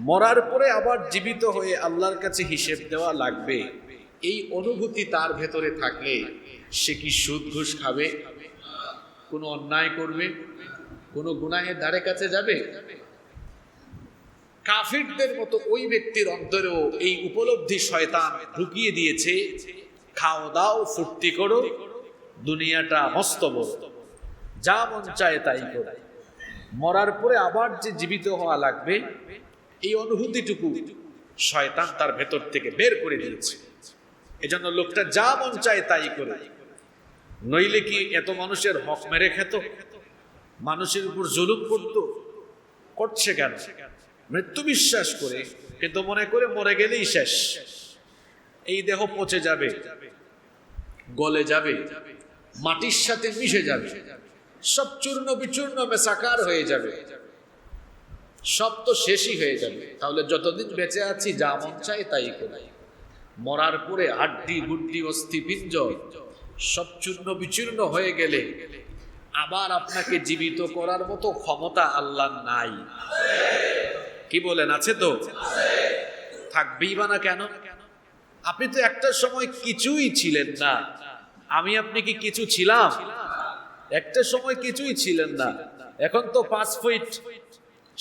মরার পরে আবার জীবিত হয়ে আল্লাহর কাছে হিসেব দেওয়া লাগবে, এই অনুভূতি তার ভেতরে থাকলে সে কি সুদ ঘুষ খাবে, কোনো অন্যায় করবে, কোনো গুনাহের ধারে কাছে যাবে? কাফিরদের মতো ওই ব্যক্তির অন্তরেও এই উপলব্ধি শয়তান ঢুকিয়ে দিয়েছে, খাও দাও ফুর্তি করো, দুনিয়াটা মস্ত বড়, যা মন চায় তাই করো। মরার পরে আবার যে জীবিত হওয়া লাগবে, এই অনুভূতিটুকু শয়তান তার ভেতর থেকে বের করে দিয়েছে। এজন্য লোকটা যা মন চায় তাই করে। নইলে কি এত মানুষের হক মেরে খেত, মানুষের উপর জুলুম করতো? করছে কেন? মৃত্যু বিশ্বাস করে, কিন্তু মনে করে মরে গেলেই শেষ, এই দেহ পচে যাবে, গলে যাবে, মাটির সাথে মিশে যাবে, সব চূর্ণ বিচূর্ণ মেসাকার হয়ে যাবে, সব তো শেষই হয়ে যাবে। তাহলে যতদিন বেঁচে আছি যা মন চাই তাই করি। মরার পরে হাড্ডি গুড্ডি অস্থি পিঞ্জর সব চূর্ণ বিচূর্ণ হয়ে গেলে আবার আপনাকে জীবিত করার মতো ক্ষমতা আল্লাহ নাই। কি বলেন, আছে তো? থাকবেই বা না কেন? আপনি তো একটা সময় কিছুই ছিলেন না। আমি আপনি কি কিছু ছিলাম? একটা সময় কিছুই ছিলেন না। এখন তো 5 ফিট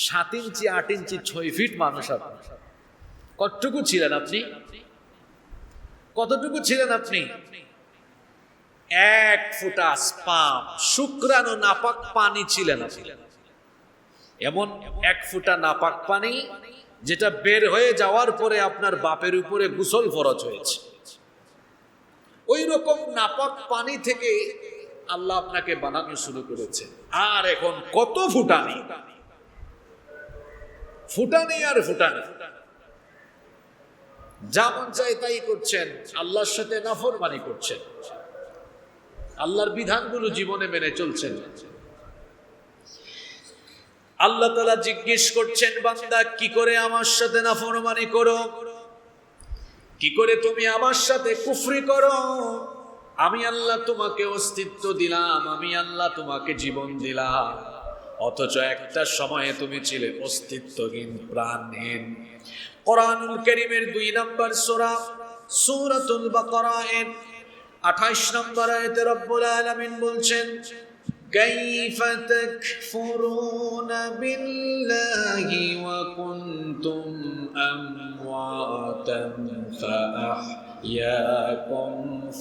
7 ইঞ্চি 8 ইঞ্চি 6 ফিট মানুষ। আপনি কতটুকু ছিলেন? আপনি কতটুকু ছিলেন? আপনি 1 ফোঁটা স্পাম শুক্রাণু নাপাক পানি ছিলেন। এমন 1 ফোঁটা নাপাক পানি যেটা বের হয়ে যাওয়ার পরে আপনার বাপের উপরে গোসল ফরজ হয়েছে। ওই রকম নাপাক পানি থেকে আল্লাহ আপনাকে বানানো শুরু করেছে। আর এখন কত ফুটানি, ফুটানি আর ফুটানি, যা মন চায় তাই করছেন, আল্লাহর সাথে নাফরমানি করছেন, আল্লাহর বিধানগুলো জীবনে মেনে চলছেন। আল্লাহ তাআলা জিজ্ঞেস করছেন, বান্দা কি করে আমার সাথে নাফরমানি করো, কি করে তুমি আমার সাথে কুফরি করো? আমি আল্লাহ তোমাকে অস্তিত্ব দিলাম, আমি আল্লাহ তোমাকে জীবন দিলাম, অথচ একটা সময়ে তুমি ছিলে অস্তিত্বহীন, প্রাণহীন। কোরআনুল কারীমের 2 নম্বর সূরা সূরাতুল বাকারা এর 28 নম্বর আয়াতে রব্বুল আলামিন বলছেন, কাইফা তাকফুরুনা বিল্লাহি ওয়া কুনতুম আমওয়াতান ফাআহইয়াকুম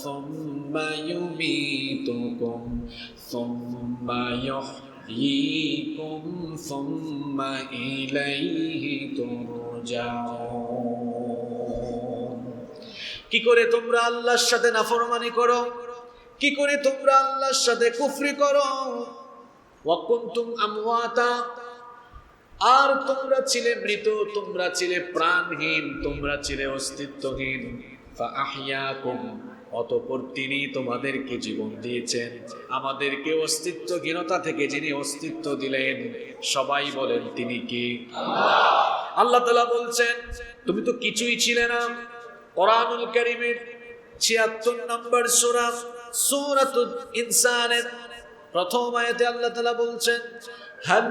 সুম্মা ইউমীতুকুম সুম্মা ইহয়ীকুম সুম্মা ইলাইহি তুরজাউন। কি করে তোমরা আল্লাহর সাথে নাফরমানি করো, কি করে তোমরা আল্লাহর সাথে কুফরি করো? ওয়া কুনতুম আমওয়াতা, আর তোমরা ছিলে মৃত, তোমরা ছিলে প্রাণহীন, তোমরা ছিলে অস্তিত্বহীন। ফাআহইয়াকুম, অতঃপর তিনি তোমাদেরকে জীবন দিয়েছেন। আমাদেরকে অস্তিত্বহীনতা থেকে যিনি অস্তিত্ব দিলেন, সবাই বলেন তিনি কি? আল্লাহ। আল্লাহ তাআলা বলছেন তুমি তো কিছুই ছিলে না। কোরআনুল কারীমের 76 নম্বর সূরা সূরাতুল ইনসানের প্রথম আয়াতে আল্লাহ তাআলা বলছেন, হাল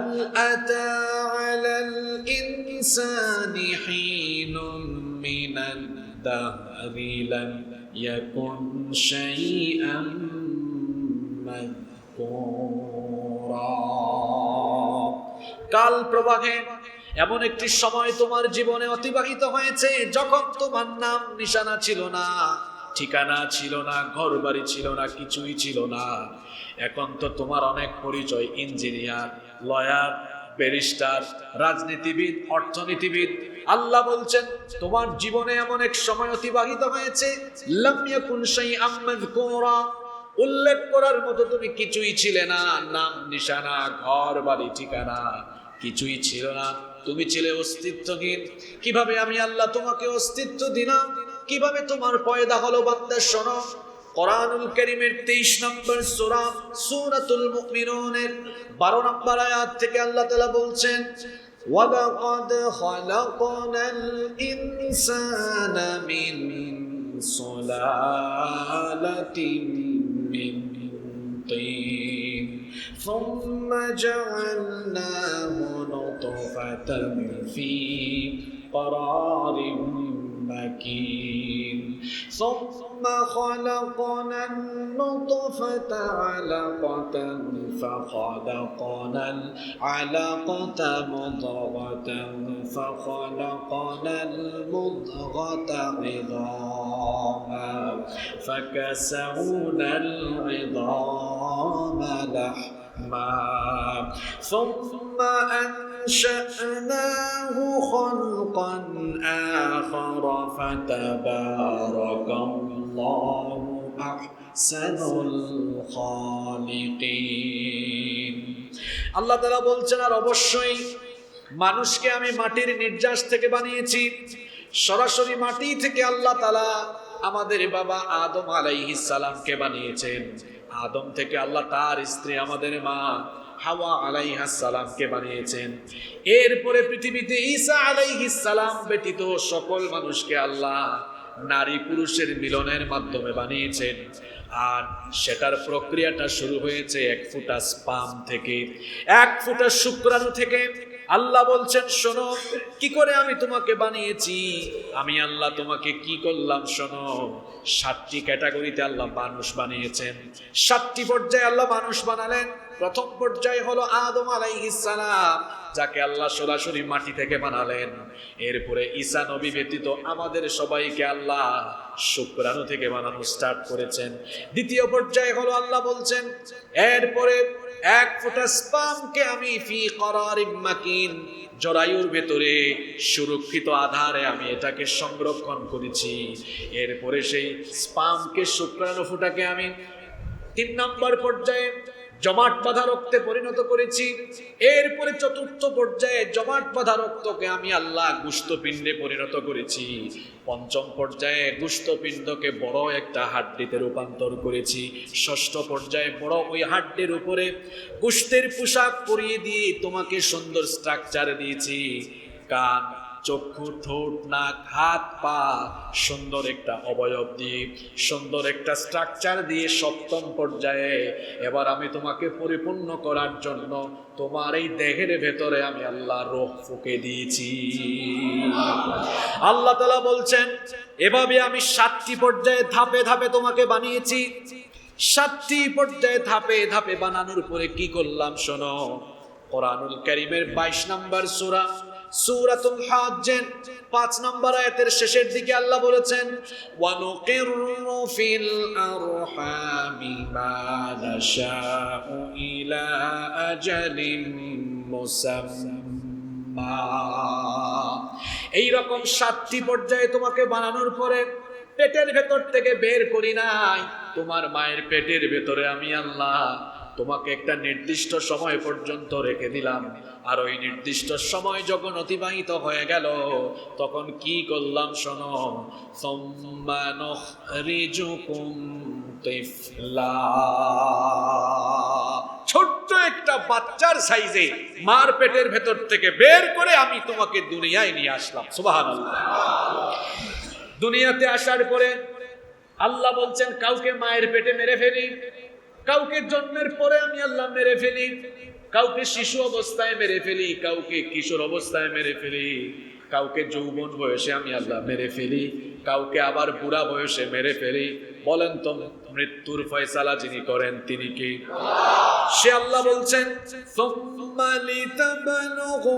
আতা আলাল ইনসানি হিনুম মিনাদ দাহরি লাম ইয়াকুন শাইআম মাযকুরা। কাল প্রবাহে এমন একটি সময় তোমার জীবনে অতিবাহিত হয়েছে যখন তোমার নাম নিশানা ছিল না, ঠিকানা ছিল না, ঘর বাড়ি ছিল না, কিছুই ছিল না। এখন তো তোমার অনেক পরিচয়, ইঞ্জিনিয়ার, লয়ার, ব্যারিস্টার, রাজনীতিবিদ, অর্থনীতিবিদ। আল্লাহ বলছেন তোমার জীবনে এমন এক সময় অতিবাহিত হয়েছে, লাম ইয়াকুন শাইআম মাযকুরা, উল্লেখ করার মতো তুমি কিছুই ছিলে না, নাম নিশানা, ঘর বাড়ি, ঠিকানা কিছুই ছিল না, তুমি ছিলে অস্তিত্বহীন। কিভাবে আমি আল্লাহ তোমাকে অস্তিত্ব দিলাম, কিভাবে তোমার পয়দা হলো বান্দা শোনো। কোরআনুল কারীমের 23 নম্বর সূরা সূরাতুল মুমিনুনের 12 নম্বর আয়াত থেকে আল্লাহ তাআলা বলছেন, ওয়ালাকাদ খালাকনাল ইনসানা মিন সুলালাতিন মিন তিন ثم جعلناه نطفة في قرار مكين ثم خلقنا النطفة علقة فخلقنا العلقة مضغة فخلقنا المضغة عظاما فكسونا العظام لحما ثم أنشأناه خلقا آخر فتبارك الله أحسن الخالقين আল্লাহ তাআলা বলছেন আর অবশ্যই মানুষকে আমি মাটির নির্যাস থেকে বানিয়েছি সরাসরি মাটি থেকে আল্লাহ তাআলা আমাদের বাবা আদম আলাইহিস সালামকে বানিয়েছেন আদম থেকে আল্লাহ তার স্ত্রী আমাদের মা হাওয়া আলাইহিস সালামকে বানিয়েছেন এরপরে পৃথিবীতে ঈসা আলাইহিস সালাম ব্যতীত সকল মানুষকে আল্লাহ নারী পুরুষের মিলনের মাধ্যমে বানিয়েছেন আর সেটার প্রক্রিয়াটা শুরু হয়েছে এক ফোঁটা স্পাম থেকে এক ফোঁটা শুক্রাণু থেকে আল্লাহ বলছেন শোনো কি করে আমি তোমাকে বানিয়েছি আমি আল্লাহ তোমাকে কি করলাম শোনো 7টি ক্যাটাগরিতে আল্লাহ মানুষ বানিয়েছেন 7টি পর্যায়ে আল্লাহ মানুষ বানালেন প্রথম পর্যায়ে হলো আদম আলাইহিস সালাম যাকে আল্লাহ সরাসরি মাটি থেকে বানালেন এরপরে ঈসা নবী ব্যতীত আমাদের সবাইকে আল্লাহ শুক্রাণু থেকে বানানো স্টার্ট করেছেন দ্বিতীয় পর্যায়ে হলো আল্লাহ বলছেন এরপরে এক ফোঁটা স্পামকে আমি ফি করারিম মাকিন জরায়ুর ভেতরে সুরক্ষিত আধারে আমি এটাকে সংরক্ষণ করেছি এরপরে সেই স্পামকে শুক্রাণু ফোঁটাকে আমি 3 নম্বর পর্যায়ে জমাট বাঁধা রক্তে পরিণত করেছি এরপরে চতুর্থ পর্যায়ে জমাট বাঁধা রক্তকে আমি আল্লাহ গোশতপিণ্ডে পরিণত করেছি পঞ্চম পর্যায়ে গোশতপিণ্ডকে বড় একটা হাড্ডিতে রূপান্তর করেছি ষষ্ঠ পর্যায়ে বড় ওই হাড্ডির উপরে গোশতের পোশাক পরিয়ে দিয়ে তোমাকে সুন্দর স্ট্রাকচার দিয়েছি কান চক্ষু ঠোঁট নাক হাত পা সুন্দর একটা অবয়ব দিয়ে সুন্দর একটা স্ট্রাকচার দিয়ে সপ্তম পর্যায়ে এবার আমি তোমাকে পরিপূর্ণ করার জন্য তোমার এই দেহের ভেতরে আমি আল্লাহ রূহ ফুঁকে দিয়েছি আল্লাহ তাআলা বলছেন এভাবে আমি 7টি পর্যায়ে ধাপে ধাপে তোমাকে বানিয়েছি 7টি পর্যায়ে ধাপে ধাপে বানানোর পরে কি করলাম শোনো কোরআনুল কারীমের 22 নম্বর সূরা সূরাতুল হজ্জ 5 নম্বর আয়াতের শেষের দিকে আল্লাহ বলেছেন ওয়া নুকিরু ফিল আরহামি মা নাশাউ ইলা আজালিন মুসাম্মা এই রকম 7টি পর্যায়ে তোমাকে বানানোর পরে পেটের ভেতর থেকে বের করি নাই তোমার মায়ের পেটের ভেতরে আমি আল্লাহ তোমাকে একটা নির্দিষ্ট সময় পর্যন্ত রেখে দিলাম আর ওই নির্দিষ্ট সময় যখন অতিবাহিত হয়ে গেল তখন কি করলাম শোনো সুম্মা নুখরিজুকুম তিফলা ছোট্ট একটা বাচ্চার সাইজে মার পেটের ভেতর থেকে বের করে আমি তোমাকে দুনিয়ায় নিয়ে আসলাম সুবহানাল্লাহ দুনিয়াতে আসার পরে আল্লাহ বলছেন কাউকে মায়ের পেটে মেরে ফেলি কাউকে জন্মের পরে আমি আল্লাহ মেরে ফেলি কাউকে শিশু অবস্থায় মেরে ফেলি কাউকে কিশোর অবস্থায় মেরে ফেলি কাউকে যৌবন বয়সে আমি আল্লাহ মেরে ফেলি কাউকে আবার বুড়া বয়সে মেরে ফেলি বলেন তো মৃত্যুর ফয়সালা যিনি করেন তিনি কি সে আল্লাহ বলছেন সুম্মা লিতাবলুগু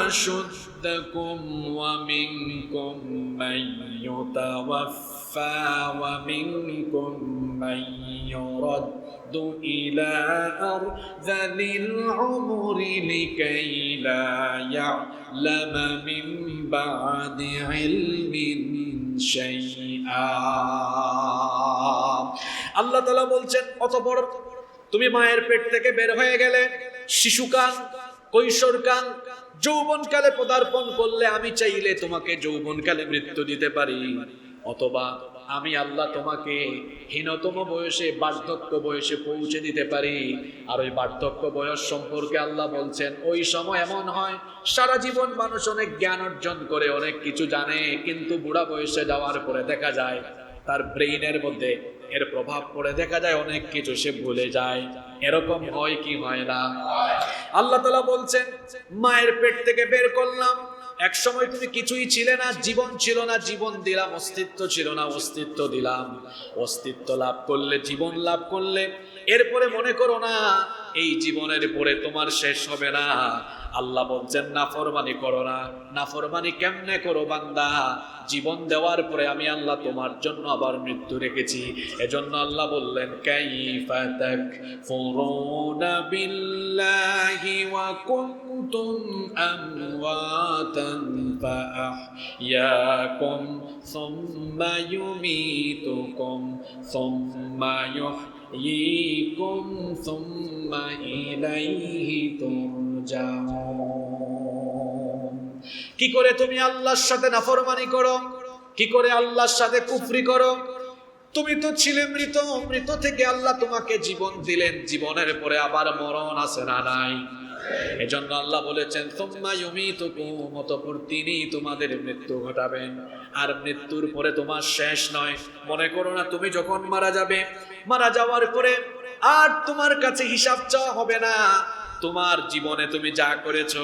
আশুদ্দাকুম ওয়া মিনকুম মাইয়ুতাওয়াফফা ওয়া মিনকুম মাইয়ুরাদ্দু ইলা আরযালিল উমরি লিকাই লা ইয়ালামা মিন বা'দি ইলমিন শাইআ আল্লাহ তাআলা বলছেন অতঃপর তুমি মায়ের পেট থেকে বের হয়ে গেলে শিশুকাল কৈশোরকাল যৌবনকালে পদার্পণ করলে আমি চাইলে তোমাকে যৌবনকালে মৃত্যু দিতে পারি অথবা আমি আল্লাহ তোমাকে হীনতম বয়সে বার্ধক্য বয়সে পৌঁছে দিতে পারি আর ওই বার্ধক্য বয়স সম্পর্কে আল্লাহ বলছেন ওই সময় এমন হয় সারা জীবন মানুষ অনেক জ্ঞান অর্জন করে অনেক কিছু জানে কিন্তু বুড়া বয়সে যাওয়ার পরে দেখা যায় তার ব্রেইনের মধ্যে এর প্রভাব পড়ে দেখা যায় অনেক কিছু সে ভুলে যায়। এরকম হয় কি হয় না? আল্লাহ তাআলা বলছেন, মায়ের পেট থেকে বের করলাম, এক সময় তুমি কিছুই ছিলে না, জীবন ছিল না, জীবন দিলাম। অস্তিত্ব ছিল না, অস্তিত্ব দিলাম। অস্তিত্ব লাভ করলে, জীবন লাভ করলে, এরপরে মনে করো না এই জীবনের পরে তোমার শেষ হবে না। আল্লাহ বলছেন নাফরমানি করো না। নাফরমানি কেমনে করো বান্দা? জীবন দেওয়ার পরে আমি আল্লাহ তোমার জন্য আবার মৃত্যু রেখেছি। এজন্য আল্লাহ বললেন, কাইফা তাকফুরুনা বিল্লাহি ওয়া কুনতুম আমওয়াতান ফাআহইয়াকুম সুম্মা ইউমীতুকুম সুম্মা ইহয়িকুম সুম্মা ইলাইহি তুরজাউন। কি করে তুমি আল্লাহর সাথে নাফরমানি করো? কি করে আল্লাহর সাথে কুফরি করো? তুমি তো ছিলে মৃত, মৃত থেকে আল্লাহ তোমাকে জীবন দিলেন, জীবনের পরে আবার মরণ আছে না নাই? এজন্য আল্লাহ বলেছেন, সুম্মা ইউমীতুকুম, অতঃপর তিনি তোমাদের মৃত্যু ঘটাবেন। আর মৃত্যুর পরে তোমার শেষ নয়। মনে করো না তুমি যখন মারা যাবে, মারা যাওয়ার পরে আর তোমার কাছে হিসাব চাওয়া হবে না। তোমার জীবনে তুমি যা করেছো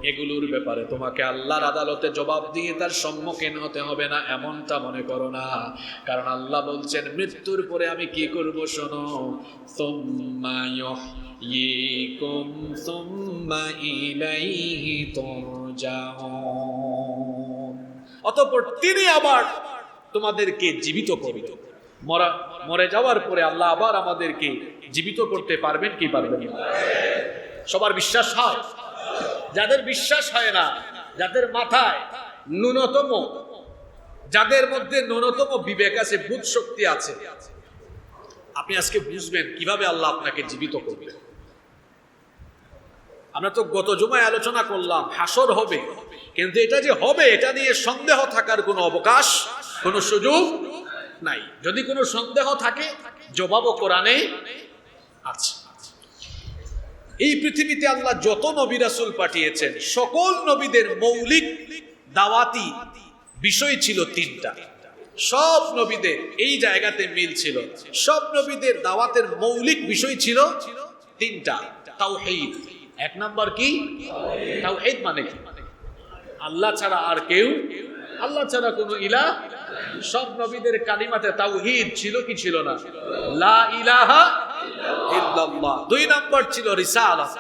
এগুলোর ব্যাপারে তোমাকে আল্লাহর আদালতে জবাব দিয়ে তার সম্মুখীন হতে হবে না, এমনটা মনে করো না। কারণ আল্লাহ বলছেন, মৃত্যুর পরে আমি কি করব শোনো, সুম্মা ইহয়িকুম সুম্মা ইলাইহি তুরজাউন। অতঃপর তিনি আবার তোমাদেরকে জীবিত করবেন। মরে যাওয়ার পরে আল্লাহ আবার আমাদেরকে জীবিত করতে পারবেন কি পারবেন না? সবার বিশ্বাস হয়? যাদের বিশ্বাস হয় না, যাদের মাথায় ন্যূনতম, যাদের মধ্যে ন্যূনতম বিবেক আছে, বুধ শক্তি আছে, আপনি আজকে বুঝবেন কিভাবে আল্লাহ আপনাকে জীবিত করবেন। আমরা তো গত জুমায় আলোচনা করলাম হাসর হবে, কিন্তু এটা যে হবে এটা নিয়ে সন্দেহ থাকার কোনো অবকাশ, কোনো সুযোগ নাই। যদি কোনো সন্দেহ থাকে, জবাবও কোরআনে আছে। এই পৃথিবীতে আল্লাহ যত নবী রাসূল পাঠিয়েছেন, সকল নবীদের মৌলিক দাওয়াতি বিষয় ছিল তিনটা। সব নবীদের এই জায়গাতে মিল ছিল। সব নবীদের দাওয়াতের মৌলিক বিষয় ছিল তিনটা। তাওহীদ, এক নাম্বার কি? তাওহীদ মানে কি? আল্লাহ ছাড়া আর কেউ, আল্লাহ ছাড়া কোনো ইলাহ। সব নবীদের কালিমাতে তাওহীদ ছিল কি ছিল না? লা ইলাহা ইল্লাল্লাহ। দুই নাম্বার ছিল রিসালাত।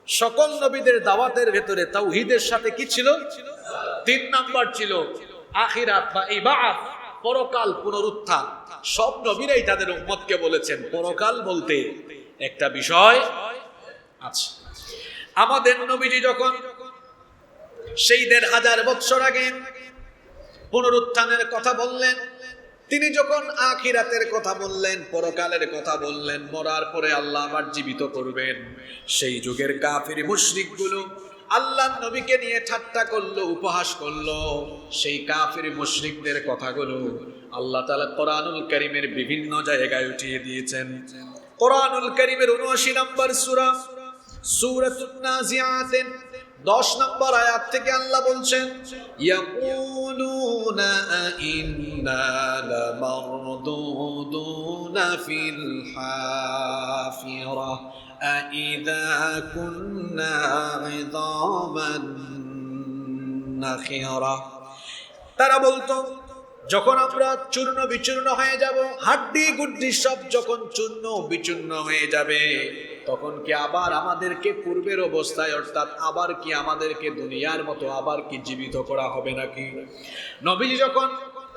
সকল নবীদের দাওয়াতের ভেতরে তাওহীদের সাথে কি ছিল? তিন নাম্বার ছিল আখিরাত বা ইবাআত, পরকাল, পুনরুত্থান। সব নবীরাই তাদের উম্মতকে বলেছেন পরকাল বলতে একটা বিষয় আছে। আমাদের নবীজি যখন সেই ১৫০০ বছর আগে পুনরুত্থানের কথা বললেন, তিনি যখন আখিরাতের কথা বললেন, পরকালের কথা বললেন, মরার পরে আল্লাহ আবার জীবিত করবেন, সেই যুগের কাফির মুশরিকগুলো আল্লাহর নবীকে নিয়ে ঠাট্টা করলো, উপহাস করলো। সেই কাফির মুশরিকদের কথাগুলো আল্লাহ তাআলা কোরআনুল কারীমের বিভিন্ন জায়গায় উঠিয়ে দিয়েছেন। কোরআনুল কারীমের ৭৯ নম্বর সূরা, সূরাতুন নাজিআত 10 নম্বর আয়াত থেকে আল্লাহ বলছেন, ইয়াকুলুনা ইন্না লামারদুদুনা ফিল হাফিরা আইযা কুন্না ইযামান নাখিরা। তারা বলতো, যখন আমরা চূর্ণ বিচূর্ণ হয়ে যাব, হাড্ডি গুড্ডি সব যখন চূর্ণ বিচূর্ণ হয়ে যাবে, তখন কি আবার আমাদেরকে পূর্বের অবস্থায়, অর্থাৎ আবার কি আমাদেরকে দুনিয়ার মতো আবার কি জীবিত করা হবে নাকি? নবীজি যখন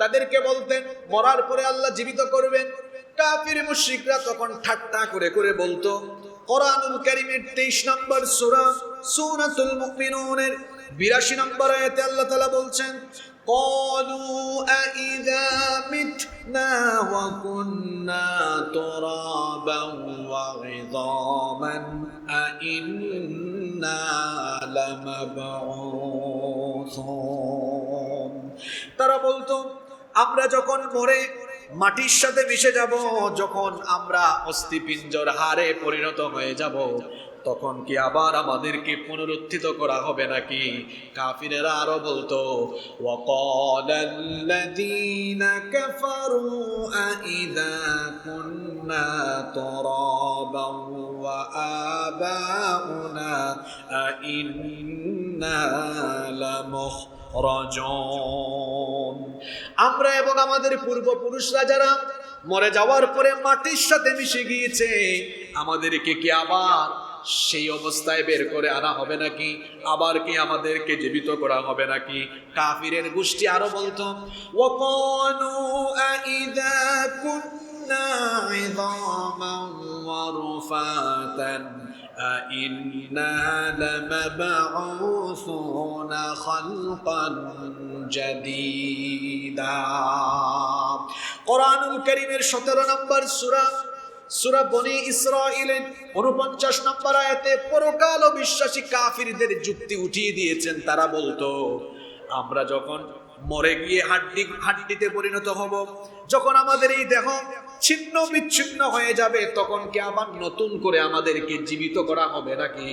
তাদেরকে বলতেন মরার পরে আল্লাহ জীবিত করবেন, কাফির মুশরিকরা তখন ঠাট্টা করে করে বলতো। কোরআনুল কারীমের 23 নম্বর সূরা, সূরাতুল মুমিনুনের 82 নম্বর আয়াতে আল্লাহ তাআলা বলছেন, قالوا أإذا متنا وكنا ترابا وعظاما أإنا لمبعوثون। তারা বলতো, আমরা যখন মরে মাটির সাথে মিশে যাব, যখন আমরা অস্থিপিঞ্জর হাড়ে পরিণত হয়ে যাব, তখন কি আবার আমাদেরকে পুনরুত্থিত করা হবে নাকি? কাফিরেরা আরো বলতো, ওয়াকালাল্লাযীনা কাফারু আইযা কুন্না তুরাবান ওয়া আবাউনা আইন্না লামুখরাজুন। আমরা এবং আমাদের পূর্বপুরুষরা যারা মরে যাওয়ার পরে মাটির সাথে মিশে গিয়েছে, আমাদেরকে কি আবার সেই অবস্থায় বের করে আনা হবে নাকি? আবার কি আমাদেরকে জীবিত করা হবে নাকি? কাফিরের গোষ্ঠী আরো বলতো, ওয়াকালু আইযা কুন্না ইযামান ওয়া রুফাতান আইন্না লামাবউসুনা খালকান জাদীদা। কোরআনুল কারীমের 17 নম্বর সূরা বনি ইসরাঈলের 49 নম্বর আয়াতে পরকাল অবিশ্বাসী কাফিরদের যুক্তি উঠিয়ে দিয়েছেন। তারা বলতো, আমরা যখন মরে গিয়ে হাড্ডিতে পরিণত হব, যখন আমাদের এই দেহ ছিন্ন বিচ্ছিন্ন হয়ে যাবে, তখন কি আবার নতুন করে আমাদেরকে জীবিত করা হবে নাকি?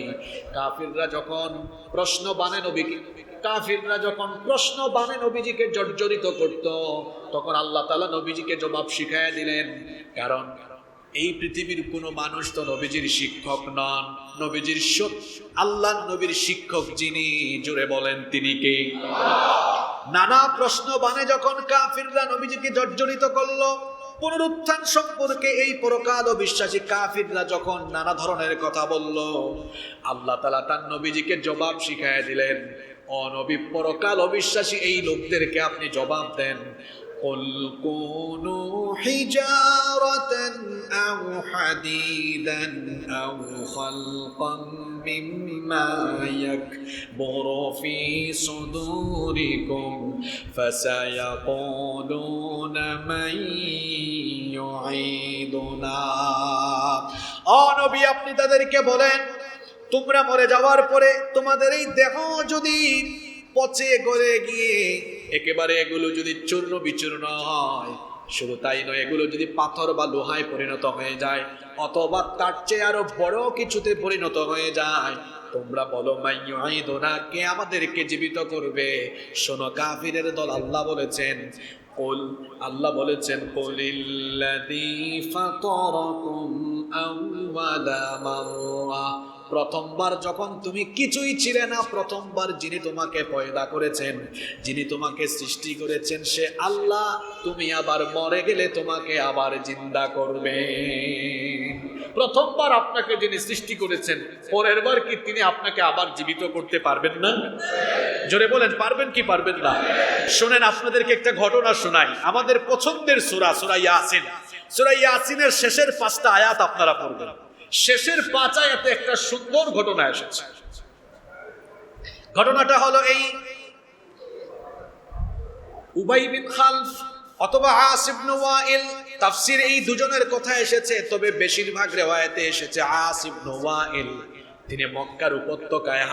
কাফিররা যখন প্রশ্ন বানে নবীজিকে জর্জরিত করত, তখন আল্লাহ তাআলা নবীজিকে জবাব শিখাইয়া দিলেন। কারণ এই পৃথিবীর কোনো মানুষ তো নবীজির শিক্ষক নন। নবীজির আল্লাহ নবীর শিক্ষক যিনি, জোরে বলেন তিনি কে? নানা প্রশ্ন বানে যখন কাফিররা নবীজিকে জর্জরিত করলো, পুনরুত্থান সম্পর্কে এই পরকাল বিশ্বাসী কাফিররা যখন নানা ধরনের কথা বলল, আল্লাহ তাআলা তার নবীজিকে জবাব শিখাইয়া দিলেন। ও নবী, পরকাল অবিশ্বাসী এই লোকদেরকে আপনি জবাব দেন, قل كونوا حجارة أو حديدا أو خلقا مما يكبر في صدوركم فسيقولون من يعيدنا। নবী, আপনি তাদেরকে বলেন, তোমরা মরে যাওয়ার পরে তোমাদের এই দেহ যদি পচে গলে গিয়ে একেবারে এগুলো যদি চূর্ণ বিচূর্ণ হয়, শুধু তাই নয়, এগুলো যদি পাথর বা লোহায় পরিণত হয়ে যায়, অথবা তার চেয়ে আরো বড় কিছুতে পরিণত হয়ে যায়, তোমরা বলো মান ইউঈদুনা, কে আমাদেরকে জীবিত করবে? শোনো কাফিরের দল, আল্লাহ বলেছেন কুলিল্লাযী ফাতারাকুম আউওয়ালা মাররা। প্রথমবার যখন তুমি কিছুই ছিলে না, প্রথমবার যিনি তোমাকে পয়দা করেছেন, যিনি তোমাকে সৃষ্টি করেছেন, সে আল্লাহ। তুমি আবার মরে গেলে তোমাকে আবার জিন্দা করবে। প্রথমবার আপনাকে যিনি সৃষ্টি করেছেন, পরের বার কি তিনি আপনাকে আবার জীবিত করতে পারবেন না? জোরে বলেন, পারবেন কি পারবেন না? শোনেন, আপনাদেরকে একটা ঘটনা শোনাই। আমাদের পছন্দের সূরা ইয়াসিন। সূরা ইয়াসিনের শেষের 5টা আয়াত আপনারা পড়বেন। শেষের 5 আয়াতে একটা সুন্দর ঘটনা এসেছে। ঘটনাটা হলো এই, উবাই বিন খালফ অথবা আস ইবনে ওয়াইল, তাফসীর এই দুজনের কথা এসেছে, তবে বেশিরভাগ রিওয়ায়াতে এসেছে আস ইবনে ওয়াইল। তিনি মক্কার উপত্যকায়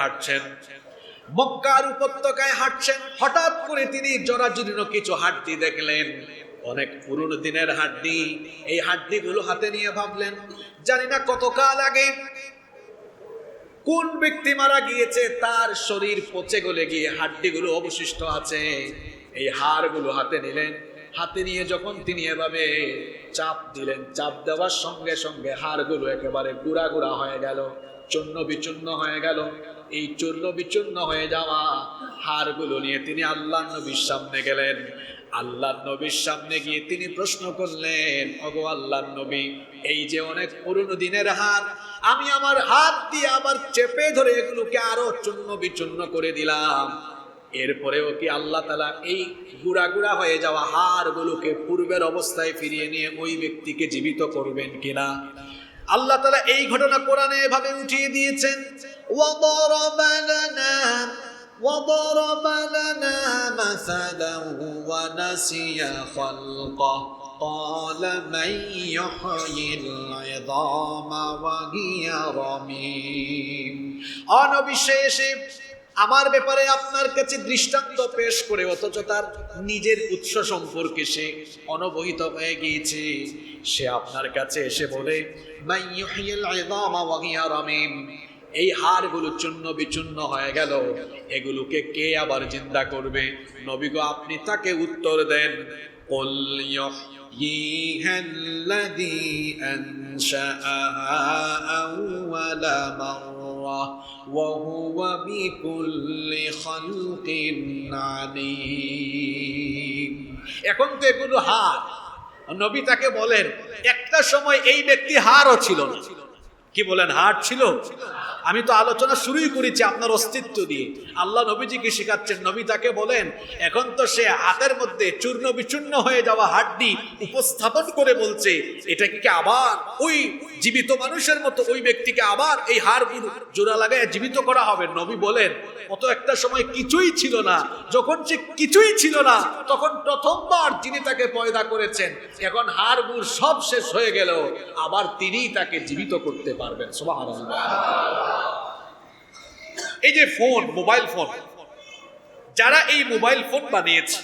হাঁটছেন। হঠাৎ করে তিনি জরাজীর্ণ কিছু হাড্ডি দেখলেন, অনেক পুরনো দিনের হাড্ডি। এই হাড্ডিগুলো হাতে নিয়ে ভাবলেন, জানি না কতকাল আগে কোন ব্যক্তি মারা গিয়েছে, তার শরীর পচে গলে গিয়ে হাড্ডিগুলো অবশিষ্ট আছে। এই হাড়গুলো হাতে নিলেন। হাতে নিয়ে যখন তিনি এভাবে চাপ দিলেন, চাপ দেওয়ার সঙ্গে সঙ্গে হাড়গুলো একেবারে গুঁড়া গুঁড়া হয়ে গেল, চূর্ণ বিচূর্ণ হয়ে গেল। এই চূর্ণ বিচূর্ণ হয়ে যাওয়া হাড়গুলো নিয়ে তিনি আল্লাহর নবীর সামনে গেলেন। আল্লাহর নবীর সামনে গিয়ে তিনি প্রশ্ন করলেন, ওগো আল্লাহর নবী, এই যে অনেক পুরনো দিনের হাড়, আমি আমার হাত দিয়ে আবার চেপে ধরে এগুলোকে আরো চূর্ণ বিচূর্ণ করে দিলাম, এরপরেও কি আল্লাহ তাআলা এই গুঁড়া গুঁড়া হয়ে যাওয়া হাড়গুলোকে পূর্বের অবস্থায় ফিরিয়ে নিয়ে ওই ব্যক্তিকে জীবিত করবেন কিনা? আল্লাহ তাআলা এই ঘটনা কোরআনে এভাবে উঠিয়ে দিয়েছেন, وضرب لنا مثلا ونسي خلقه قال من يحيي العظام وهي رميم। অনবিশেষে আমার ব্যাপারে আপনার কাছে দৃষ্টান্ত পেশ করে, অথচ তার নিজের উৎস সম্পর্কে সে অনবহিত হয়ে গিয়েছে। সে আপনার কাছে এসে বলে, মান ইউহিল ইযামা ওয়া হিয়া রামীম, এই হাড়গুলো চূর্ণ বিচূর্ণ হয়ে গেল, এগুলোকে কে আবার জিন্দা করবে? নবী গো আপনি তাকে উত্তর দেন, কুল ইয়ুহ্যিহাল্লাযী আনশাআহা আউওয়ালা মাররা ওয়া হুয়া বিকুল্লি খালকিন আলীম। এখন তো এগুলো হাড়। নবী তাকে বলেন, একটা সময় এই ব্যক্তি হাড়ও ছিল না। কি বলেন, হাড় ছিল? আমি তো আলোচনা শুরুই করেছি আপনার অস্তিত্ব দিয়ে। আল্লাহ নবীজিকে শিখাচ্ছেন, নবী তাকে বলেন, এখন তো সে হাতের মধ্যে চূর্ণ বিচূর্ণ হয়ে যাওয়া হাড্ডি উপস্থাপন করে বলছে, এটা কি আবার ওই জীবিত মানুষের মতো ওই ব্যক্তিকে আবার এই হাড়গুলো জোড়া লাগায় জীবিত করা হবে? নবী বলেন, অত একটা সময় কিছুই ছিল না, যখন সে কিছুই ছিল না তখন প্রথমবার যিনি তাকে পয়দা করেছেন, এখন হাড়গুলো সব শেষ হয়ে গেল, আবার তিনিই তাকে জীবিত করতে পারবেন। সুবহানাল্লাহ। এই যে ফোন, মোবাইল ফোন, যারা এই মোবাইল ফোন বানিয়েছে,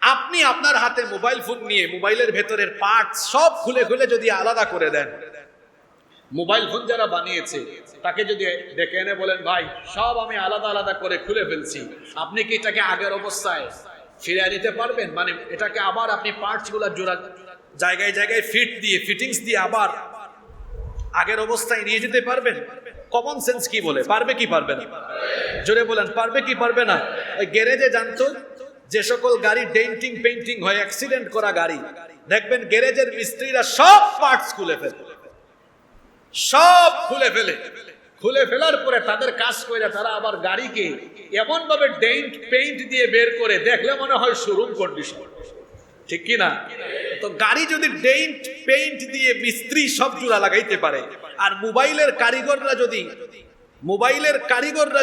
আপনি আপনার হাতে মোবাইল ফোন নিয়ে মোবাইলের ভেতরের পার্ট সব খুলে খুলে যদি আলাদা করে দেন, মোবাইল ফোন যারা বানিয়েছে তাকে যদি ডেকে এনে বলেন, ভাই সব আমি আলাদা আলাদা করে খুলে ফেলছি, আপনি কি এটাকে আগের অবস্থায় ফিরিয়ে নিতে পারবেন? মানে এটাকে আবার আপনি পার্টস গুলা জোড়া জায়গায় জায়গায় ফিটিংস দিয়ে আবার আগের অবস্থায় নিয়ে যেতে পারবেন? কমন সেন্স কি বলে, পারবে কি পারবে না? জোরে বলেন, পারবে কি পারবে না? ওই গ্যারেজে জানতো, যে সকল গাড়ি ডেন্টিং পেইন্টিং হয়, অ্যাক্সিডেন্ট করা গাড়ি, দেখবেন গ্যারেজের মিস্ত্রিরা সব পার্টস খুলে ফেলার পরে তাদের কাজ করে তারা আবার গাড়িকে এমন ভাবে ডেন্ট পেইন্ট দিয়ে বের করে, দেখলে মনে হয় শোরুম কন্ডিশন, ঠিক কি না? তো গাড়ি যদি ডেন্ট পেইন্ট দিয়ে মিস্ত্রি সব জোড়া লাগাইতে পারে, আর মোবাইলের কারিগররা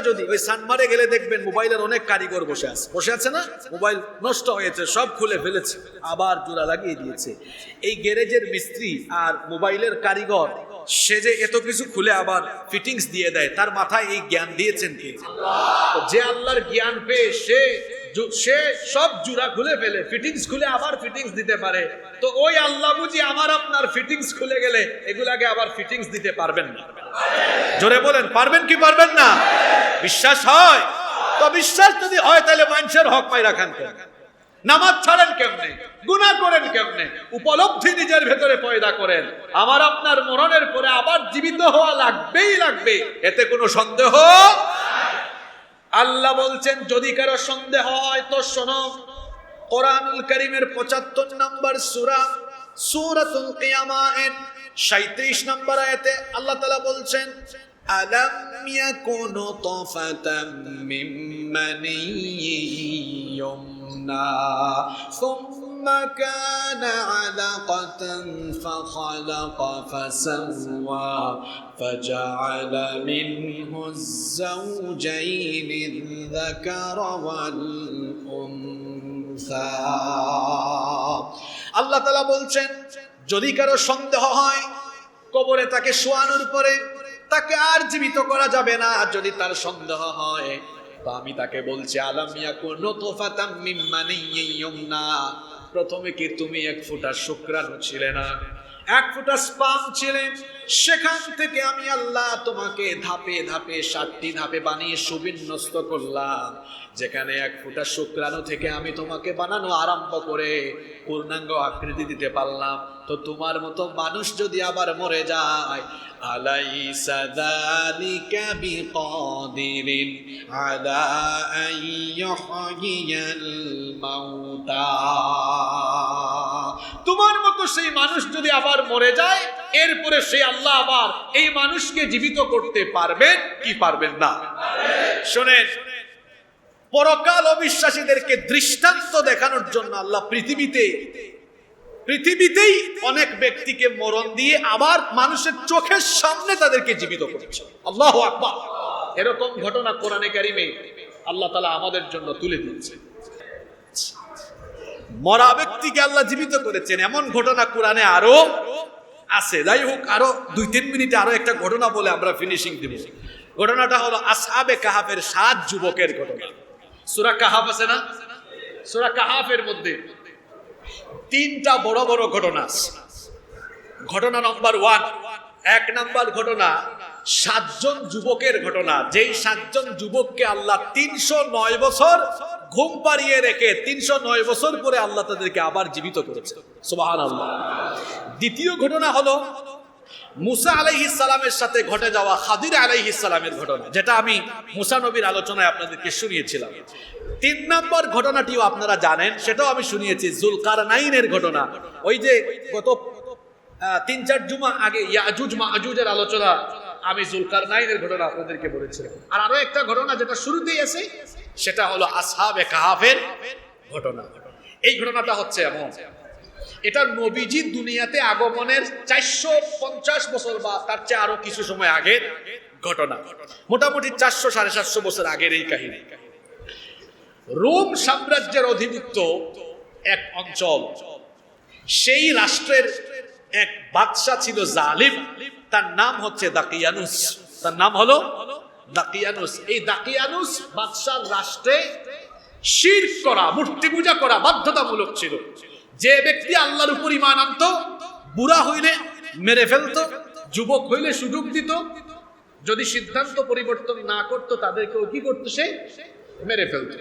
যদি ওই সানমারে গেলে দেখবেন মোবাইলের অনেক কারিগর বসে আছে না? মোবাইল নষ্ট হয়েছে, সব খুলে ফেলেছে, আবার জোড়া লাগিয়ে দিয়েছে। এই গ্যারেজের মিস্ত্রি আর মোবাইলের কারিগর, সে যে এত কিছু খুলে আবার ফিটিংস দিয়ে দেয়, তার মাথায় এই জ্ঞান দিয়েছেন কে? যে আল্লাহর জ্ঞান পেয়ে সে সব জোড়া খুলে ফেলে, ফিটিংস খুলে আবার ফিটিংস দিতে পারে, তো ওই আল্লাহ বুঝি আমার আপনার ফিটিংস খুলে গেলে এগুলাকে আবার ফিটিংস দিতে পারবেন না? জোরে বলেন, পারবেন কি পারবেন না? বিশ্বাস হয় তো? বিশ্বাস যদি হয় তাহলে মানুষের হক পাই রাখান কেন? নামাজ ছাড়েন কেমনে? গুনাহ করেন কেমনে? উপলব্ধি নিজের ভেতরে পয়দা করেন, আমার আপনার মরণের পরে আবার জীবিত হওয়া লাগবে, এতে কোনো সন্দেহ। আল্লাহ বলছেন, যদি কারো সন্দেহ হয় তো শোনো, কোরআনুল কারীমের ৭৫ নম্বর সূরাতুল কিয়ামার ৩৭ নম্বর আয়াতে আল্লাহ তাআলা বলছেন, আলাম ইয়াকুনু তাফাতাম মিন মানিয়্যিন ইউমনা সুম্মা কানা আলাকাতান ফাখালাকা ফাসাওয়া ফাজআলা মিনহু আয-যাওজাইনি আয-যাকারা ওয়াল উনসা। আল্লাহ তাআলা বলছেন, যদি কারো সন্দেহ হয় কবরে তাকে শোয়ানোর পরে তাকে আর জীবিত করা যাবে না, যদি তার সন্দেহ হয়, তো আমি তাকে বলছি, আলাম ইয়াকুনু তাফাতাম মিন মানিয়্যিন ইউমনা, প্রথমে কি তুমি এক ফোঁটা শুক্রাণু ছিলে না, এক ফোঁটা স্পাম ছিলেন? সেখান থেকে আমি আল্লাহ তোমাকে ধাপে ধাপে ৭টি ধাপে বানিয়ে সুবিন্যস্ত করলাম, যেখানে এক ফোঁটা শুক্রাণু থেকে আমি তোমাকে বানানো আরম্ভ করে পূর্ণাঙ্গ আকৃতি দিতে পারলাম। তো তোমার মতো মানুষ যদি আবার মরে যায়, আলাইসা যালিকা বিকাদিরিন আলা আন ইউহয়িয়াল মাউতা, তোমার মতো সেই মানুষ যদি আবার মরে যায়, এরপরে সেই আল্লাহ আবার এই মানুষকে জীবিত করতে পারবেন কি পারবেন না? শুনেন, পরকাল অবিশ্বাসীদেরকে দৃষ্টান্ত দেখানোর জন্য আল্লাহ পৃথিবীতেই অনেক ব্যক্তিকে মরণ দিয়ে আবার মানুষের চোখের সামনে তাদেরকে জীবিত করেছে। আল্লাহু আকবার। এরকম ঘটনা কোরআনে কারিমে আল্লাহ তাআলা আমাদের জন্য তুলে দিয়েছেন। মরা ব্যক্তিকে আল্লাহ জীবিত করেছেন, এমন ঘটনা কোরআনে আরো আছে। যাই হোক, আরো ২-৩ মিনিটে আরো একটা ঘটনা বলে আমরা ফিনিশিং দিব। ঘটনাটা হলো আসহাবে কাহাফের ৭ যুবকের ঘটনা। সূরা কাহাফ আছে না? সূরা কাহাফের মধ্যে ৩টা বড় বড় ঘটনা আছে। ঘটনা নম্বর 1, ১ নম্বর ঘটনা, সাতজন যুবকের ঘটনা, যেই সাতজন যুবককে আল্লাহ 309 বছর ঘুম পাড়িয়ে রেখে 309 বছর পরে আল্লাহ তাদেরকে আবার জীবিত করেছে। সুবহানাল্লাহ। দ্বিতীয় ঘটনা হলো মুসা আলাইহিস সালামের সাথে ঘটে যাওয়া খাদির আলাইহিস সালামের ঘটনা, যেটা আমি মুসা নবীর আলোচনায় আপনাদেরকে শুনিয়েছিলাম। 3 নম্বর ঘটনাটিও আপনারা জানেন, সেটাও আমি শুনিয়েছি, যুলকারনাইনের ঘটনা। ওই যে গত 3-4 জুমা আগে ইয়াজুজ মাজুজের আলোচনা, আমি যুলকারনাইনের ঘটনা আপনাদেরকে বলেছিলাম। আর আরো একটা ঘটনা যেটা শুরুতেই আছে, সেটা হলো আসহাবে কাহাফের ঘটনা। এই ঘটনাটা হচ্ছে এমন, এটা নবীজি দুনিয়াতে আগমনের 450 বছর বা তার চেয়ে আরো কিছু সময় আগের ঘটনা, মোটামুটি 400-750 বছর আগের এই কাহিনী। রোম সাম্রাজ্যের অধিভুক্ত এক অঞ্চল, সেই রাষ্ট্রের এক বাদশা ছিল জালিম, তার নাম হচ্ছে দাকিয়ানুস। তার নাম হলো দাকিয়ানুস। এই দাকিয়ানুস বাদশার রাষ্ট্রে শিরক করা, মূর্তি পূজা করা বাধ্যতামূলক ছিল। যে ব্যক্তি আল্লাহর উপর ঈমান আনতো, বুড়া হইলে মেরে ফেলতো, যুবক হইলে সুযোগ দিত, যদি সিদ্ধান্ত পরিবর্তন না করত তাদেরকেও কি করতো, সে মেরে ফেলতো।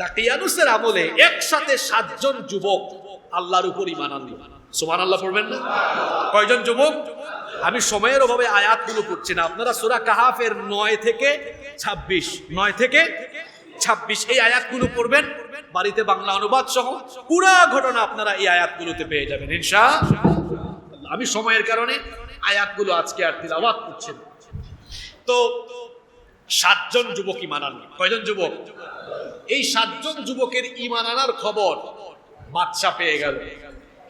দাকিয়ানুসের আমলে একসাথে 7 জন যুবক আল্লাহর উপর ঈমান আনলো। সুবহানাল্লাহ পড়বেন না? কয়জন যুবক? আমি সময়ের অভাবে আয়াতগুলো পড়ছি না, আপনারা সূরা কাহাফের 9 থেকে 26 এই আয়াতগুলো পড়বেন, বাড়িতে বাংলা অনুবাদ সহ পুরো ঘটনা আপনারা এই আয়াতগুলোতে পেয়ে যাবেন ইনশাআল্লাহ। আমি সময়ের কারণে আয়াতগুলো আজকে আর তিলাওয়াত করছি না। তো 7 জন যুবক ঈমান আনলো। কয়জন যুবক? এই 7 জন যুবকের ঈমান আনার খবর বাদশা পেয়ে গেল।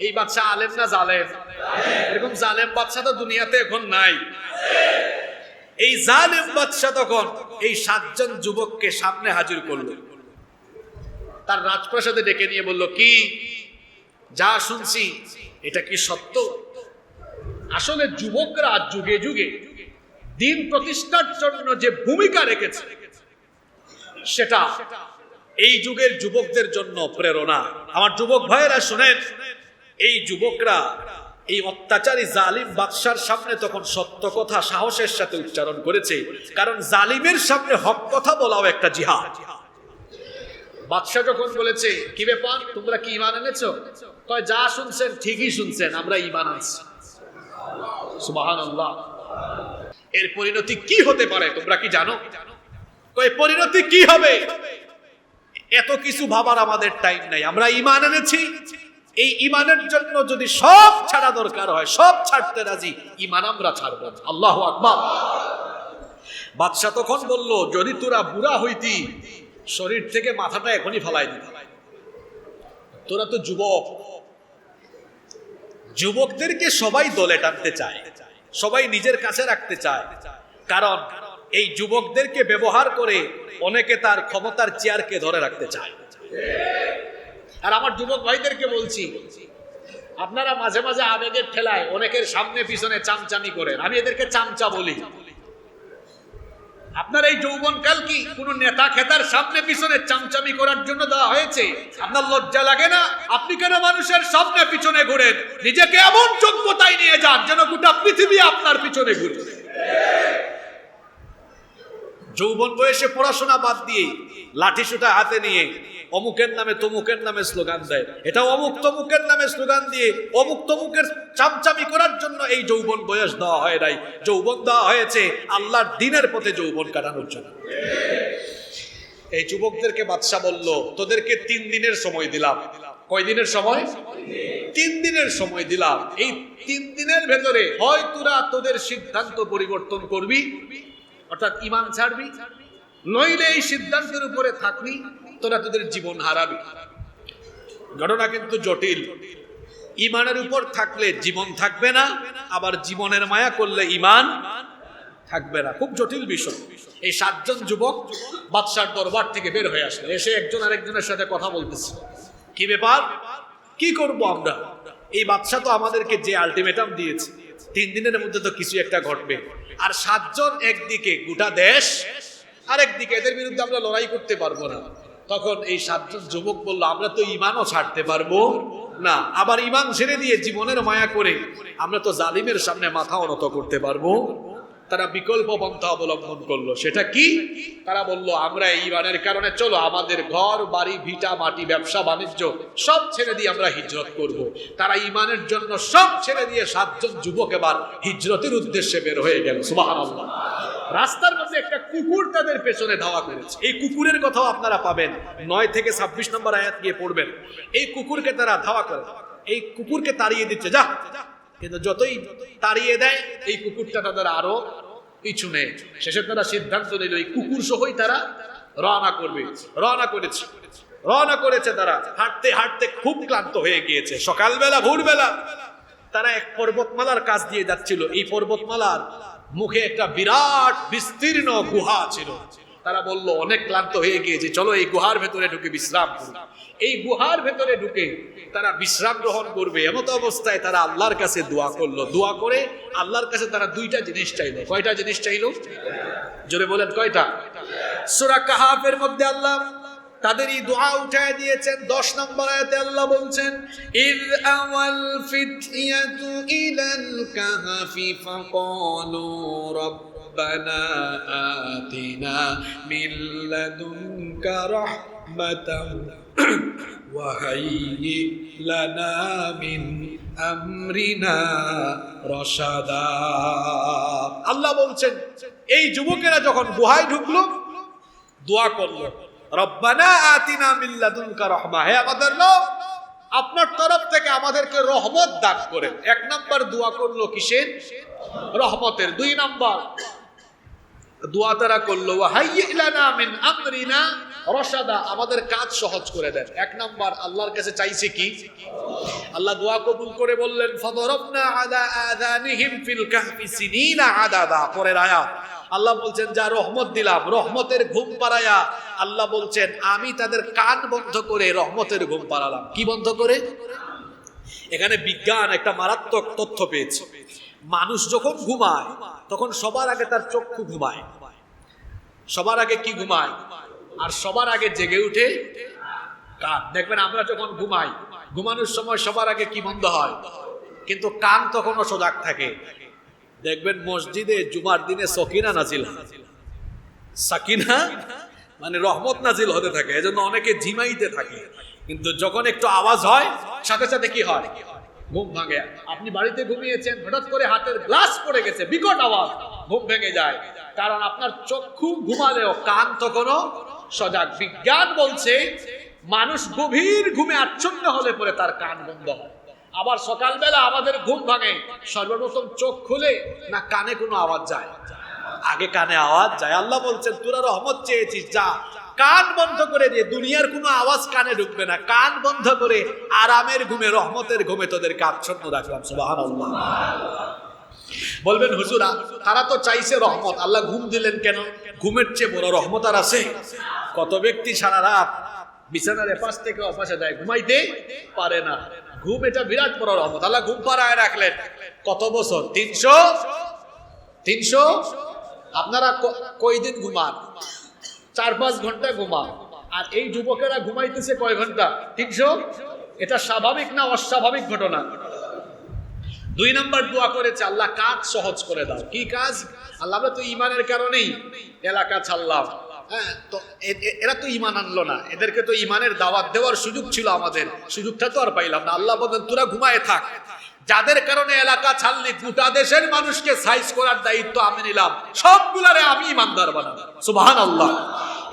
এই বাদশা আলেম না জালেম? এরকম জালেম বাদশা তো দুনিয়াতে এখন নাই। এই জালেম বাদশা তখন এই 7 জন যুবককে সামনে হাজির করলো, তার রাজপ্রাসাদে ডেকে নিয়ে বলল, কি যা শুনছি এটা কি সত্য? আসলে যুবকরা যুগে যুগে দিন প্রতিষ্ঠার জন্য যে ভূমিকা রেখেছে, সেটা এই যুগের যুবকদের জন্য প্রেরণা। আমার যুবক ভাইয়েরা শুনেন, এই যুবকরা এই অত্যাচারী জালিম বাদশার সামনে তখন সত্য কথা সাহসের সাথে উচ্চারণ করেছে, কারণ জালিমের সামনে হক কথা বলাও একটা জিহাদ। বাদশা যখন বলেছে, কি ব্যাপার, তোমরা কি ঈমান এনেছো? কয়, যা শুনছেন ঠিকই শুনছেন, আমরা ঈমান আনছি। সুবহানাল্লাহ। এর পরিণতি কি হতে পারে তোমরা কি জানো? কয়, পরিণতি কি হবে এত কিছু ভাবার আমাদের টাইম নাই, আমরা ঈমান এনেছি, এই ঈমানের জন্য যদি সব ছাড়া দরকার হয় সব ছাড়তে রাজি, ঈমান আমরা ছাড়ব না। আল্লাহু আকবার। বাদশা তখন বলল, যদি তোরা বুড়া হইতি শরীর থেকে মাথাটা এখনই ফালাই দিতি, তোরা তো যুবক। যুবকদেরকে সবাই দলে টানতে চায়, সবাই নিজের কাছে রাখতে চায়, কারণ এই যুবকদেরকে ব্যবহার করে অনেকে তার ক্ষমতার চেয়ারকে ধরে রাখতে চায়। আর আমার যুবক ভাইদেরকে বলছি, আপনারা মাঝে মাঝে আবেগের ঠেলায় অনেকের সামনে পিছনে চামচামি করেন, আমি এদেরকে চামচা বলি। আপনার এই যৌবনকাল কি কোন নেতা খেতার সামনে পিছনে চামচামি করার জন্য দেওয়া হয়েছে? আপনার লজ্জা লাগে না? আপনি কেন মানুষের সামনে পিছনে ঘুরেন? নিজেকে এমন যোগ্যতায় নিয়ে যান যেন গোটা পৃথিবী আপনার পিছনে ঘুরে। যৌবন বয়সে পড়াশোনা বাদ দিয়ে লাঠি সুটা হাতে নিয়ে অমুকের নামে তমুকের নামে স্লোগান দেয়, এটা অমুক তমুকের নামে স্লোগান দিয়ে অমুক তমুকের চামচামি করার জন্য এই যৌবন বয়স দেওয়া হয় নাই। যৌবন দেওয়া হয়েছে আল্লাহর দ্বীনের পথে যৌবন কাটানোর জন্য। এই যুবকদেরকে বাদশা বলল, তোদেরকে 3 দিনের সময় দিলাম। কয় দিনের সময়? 3 দিনের সময় দিলাম। এই 3 দিনের ভেতরে হয় তোরা তোদের সিদ্ধান্ত পরিবর্তন করবি, অর্থাৎ ঈমান ছাড়বি, নইলে এই সিদ্ধান্তের উপরে থাকবি, তোরা তোদের জীবন হারাবি। ঘটনা কিন্তু জটিল। ঈমানের উপর থাকলে জীবন থাকবে না, আবার জীবনের মায়া করলে ঈমান থাকবে না। খুব জটিল বিষয়। এই 7 জন যুবক বাদশার দরবার থেকে বের হয়ে আসলো, এসে একজন আরেকজনের সাথে কথা বলতেছে, কি ব্যাপার, কি করব আমরা? এই বাদশা তো আমাদেরকে যে আলটিমেটাম দিয়েছে 3 দিনের মধ্যে তো কিছু একটা ঘটবে। আর 7 জন একদিকে, গোটা দেশ আরেকদিকে, এদের বিরুদ্ধে আমরা লড়াই করতে পারবো না। তখন এই 7 জন যুবক বলল, আমরা তো ঈমানও ছাড়তে পারবো না, আবার ঈমান ছেড়ে দিয়ে জীবনের মায়া করে আমরা তো জালিমের সামনে মাথা নত করতে পারবো তারা বিকল্প পন্থা অবলম্বন করলো। সেটা কি? তারা বলল, আমরা এই ঈমানের কারণে চলো আমাদের ঘর বাড়ি ভিটা মাটি ব্যবসা বাণিজ্য সব ছেড়ে দিয়ে আমরা হিজরত করব। তারা ঈমানের জন্য সব ছেড়ে দিয়ে 7 জন যুবক এবার হিজরতের উদ্দেশ্যে বের হয়ে গেল। সুবহানাল্লাহ। রাস্তার মধ্যে একটা কুকুর তাদের পেছনে ধাওয়া করেছে। এই কুকুরের কথাও আপনারা পাবেন 9 থেকে 26 নম্বর আয়াত গিয়ে পড়বেন। এই কুকুরকে তারা ধাওয়া করে, এই কুকুরকে তাড়িয়ে দিচ্ছে, যা। কিন্তু যতই তাড়িয়ে দেয় এই কুকুরটা তাদের আরো পিছু নেয়। শেষে তারা সিদ্ধান্ত নিল এই কুকুর সহই তারা রওনা করবে। রওনা করেছে তারা। হাঁটতে হাঁটতে খুব ক্লান্ত হয়ে গিয়েছে। সকালবেলা ভোরবেলা তারা এক পর্বতমালার কাছ দিয়ে যাচ্ছিল। এই পর্বতমালার মুখে একটা বিরাট বিস্তীর্ণ গুহা ছিল। তারা বলল, অনেক ক্লান্ত হয়ে গিয়েছে, চলো এই গুহার ভেতরে ঢুকে বিশ্রাম করি। এই গুহার ভেতরে ঢুকে তারা বিশ্রাম গ্রহণ করবে। এমত অবস্থায় তারা আল্লাহর কাছে দোয়া করলো। দোয়া করে আল্লাহর কাছে তারা 2টা জিনিস চাইলো। কয়টা জিনিস চাইলো? জোরে বলেন, কয়টা? সূরা কাহাফের মধ্যে আল্লাহ তাদের এই দোয়া উঠায় দিয়েছেন। 10 নম্বর আয়াতে আল্লাহ বলছেন, ইয আওয়াল ফিতয়াতু ইলাল কাহাফি ফাকালু রব্বানা আতিনা মিন লাদুনকা রাহমাতান ওয়া হাইয়্যি লানা মিন আমরিনা রাশাদা। আল্লাহ বলছেন, এই যুবকেরা যখন গুহায় ঢুকলো, দোয়া করলো, রব্বানা আতিনা মিন লাদুনকা রাহমা, হে আমাদের রব, আপনার তরফ থেকে আমাদেরকে রহমত দান করেন। 1 নম্বর দোয়া করলো কিসের? রহমতের। 2 নম্বর দোয়া তারা করলো, ওয়া হাইয়্যি লানা মিন আমরিনা রাশাদা, আমাদের কাজ সহজ করে দেন। 1 নম্বর আল্লাহর কাছে চাইছে কি? আল্লাহ দোয়া কবুল করে বললেন, ফাদরাবনা আলা আযানিহিম ফিল কাহফি সিনিনা আদাদা। পরের আয়াত আল্লাহ বলছেন, যা রহমত দিলাম, রহমতের ঘুম পাড়ায়া, আল্লাহ বলছেন আমি তাদের কান বন্ধ করে রহমতের ঘুম পাড়ালাম। কি বন্ধ করে? এখানে বিজ্ঞান একটা মারাত্মক তথ্য পেয়েছে। মানুষ যখন ঘুমায় তখন সবার আগে তার চক্ষু ঘুমায়। সবার আগে কি ঘুমায়? আর সবার আগে জেগে উঠে কান। দেখবেন আমরা যখন ঘুমাই, ঘুমানোর সময় সবার আগে কি বন্ধ হয়? কিন্তু কান তখনও সজাগ থাকে। দেখবেন মসজিদে জুমার দিনে সকিনা নাজিল, সাকিনা মানে রহমত নাজিল হতে থাকে, এজন্য অনেকে ঝিমাইতে থাকে। কিন্তু যখন একটু আওয়াজ হয় সাথে সাথে কি হয়? ঘুম ভাঙে। আপনি বাড়িতে ঘুমিয়েছেন, হঠাৎ করে হাতের গ্লাস পড়ে গেছে, বিকট আওয়াজ, ঘুম ভেঙে যায়। কারণ আপনার চক্ষু ঘুমালেও কান তখনও সজাগ। বিজ্ঞান বলছে মানুষ গভীর ঘুমে আচ্ছন্ন হলে পরে তার কান বন্ধ হয়। আবার সকালবেলা আমাদের ঘুম ভাঙে, সর্বপ্রথম চোখ খুলে না কানে কোনো আওয়াজ যায়? আগে কানে আওয়াজ যায়। আল্লাহ বলছেন, তোরা রহমত চেয়েছিস, যা কান বন্ধ করে দিয়ে, দুনিয়ার কোনো আওয়াজ কানে ঢুকবে না, কান বন্ধ করে আরামের ঘুমে, রহমতের ঘুমে তোদেরকে আচ্ছন্ন রাখলাম। সুবহানাল্লাহ। বলবেন হুজুর, তারা তো চাইছে রহমত, আল্লাহ ঘুম দিলেন কেন? ঘুমের চেয়ে বড় রহমত আর আছে? কত ব্যক্তি সারা রাত বিছানার এপাশ থেকে ওপাশে যায়, ঘুমাইতে পারে না। ঘুম এটা বিরাট বড় রহমত। আল্লাহ ঘুম পাড়ায় রাখলেন। কত বছর? 300। আপনারা কয়দিন ঘুমান? 4-5 ঘন্টা ঘুমান। আর এই যুবকেরা ঘুমাইতেছে কয় ঘন্টা? 300। এটা স্বাভাবিক না অস্বাভাবিক ঘটনা? 2 নম্বর দোয়া করেছে, আল্লাহ কাজ সহজ করে দাও। কি কাজ? আল্লাহ, আমরা তো ঈমানের কারণেই এলাকা ছাড়লাম। হ্যাঁ, তো এরা তো ঈমান আনলো না, এদেরকে তো ঈমানের দাওয়াত দেওয়ার সুযোগ ছিল আমাদের, সুযোগটা তো আর পাইলাম না। আল্লাহ বলেন, তোরা ঘুমায়ে থাক, যাদের কারণে এলাকা ছাড়লি, গোটা দেশের মানুষকে সাইজ করার দায়িত্ব আমি নিলাম, সবগুলারে আমি ঈমানদার বানাবো। সুবহানাল্লাহ।